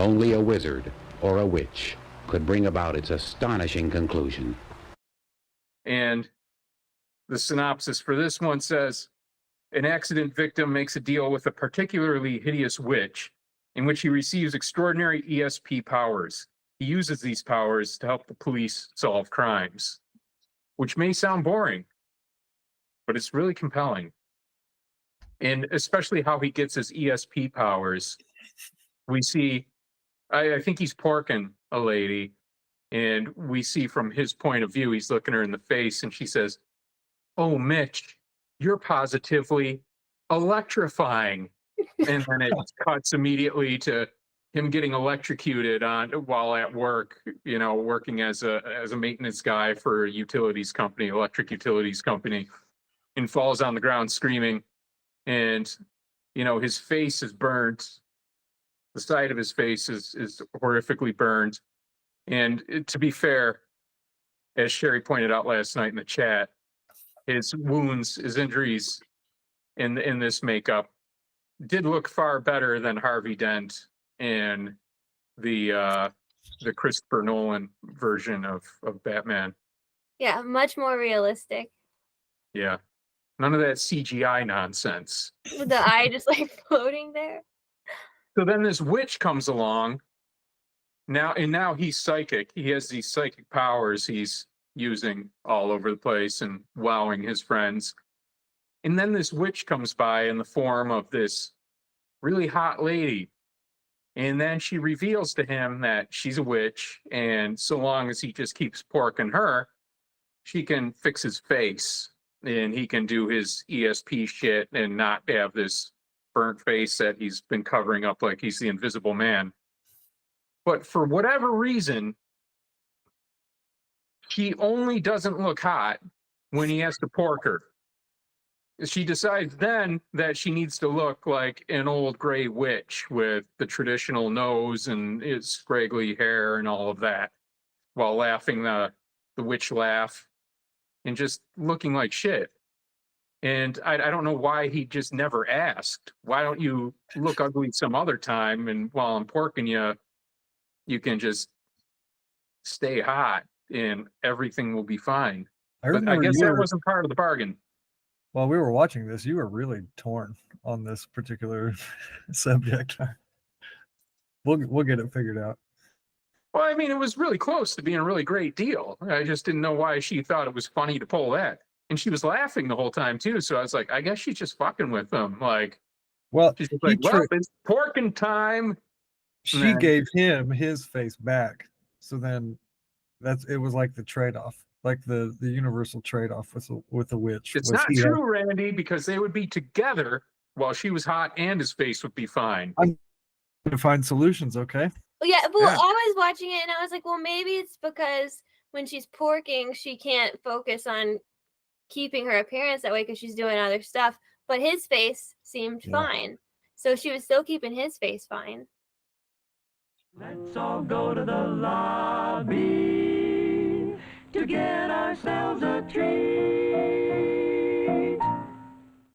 Only a wizard or a witch could bring about its astonishing conclusion. And the synopsis for this one says, an accident victim makes a deal with a particularly hideous witch in which he receives extraordinary ESP powers. He uses these powers to help the police solve crimes, which may sound boring, but it's really compelling. And especially how he gets his ESP powers. We see, I think he's porking a lady, and we see from his point of view, he's looking her in the face, and she says, "Oh, Mitch, you're positively electrifying." And then it cuts immediately to him getting electrocuted while at work, working as a maintenance guy for a utilities company, electric utilities company, and falls on the ground screaming. And his face is burnt. The side of his face is horrifically burned. And to be fair, as Sherry pointed out last night in the chat, his wounds, his injuries in this makeup did look far better than Harvey Dent in the Christopher Nolan version of Batman. Yeah, much more realistic. Yeah. None of that CGI nonsense. With the eye just like floating there. So then this witch comes along. Now he's psychic. He has these psychic powers he's using all over the place and wowing his friends. And then this witch comes by in the form of this really hot lady. And then she reveals to him that she's a witch, and so long as he just keeps porking her, she can fix his face, and he can do his ESP shit and not have this burnt face that he's been covering up like he's the Invisible Man. But for whatever reason, she only doesn't look hot when he has to pork her. She decides then that she needs to look like an old gray witch with the traditional nose and its scraggly hair and all of that, while laughing the witch laugh and just looking like shit. And I don't know why he just never asked. Why don't you look ugly some other time, and while I'm porking you, you can just stay hot and everything will be fine. But I guess that wasn't part of the bargain. While we were watching this, you were really torn on this particular subject. We'll get it figured out. Well, I mean, it was really close to being a really great deal. I just didn't know why she thought it was funny to pull that. And she was laughing the whole time, too. So I was like, I guess she's just fucking with him. Like, well, she's like, well, it's porking time. She gave him his face back. So then it was like the trade-off. Like the universal trade-off with the witch. It's not true, Randy, because they would be together while she was hot and his face would be fine. I'm going to find solutions, okay? Yeah, well, I was watching it and I was like, well, maybe it's because when she's porking, she can't focus on keeping her appearance that way because she's doing other stuff. But his face seemed fine. So she was still keeping his face fine. Let's all go to the lobby to get ourselves a treat.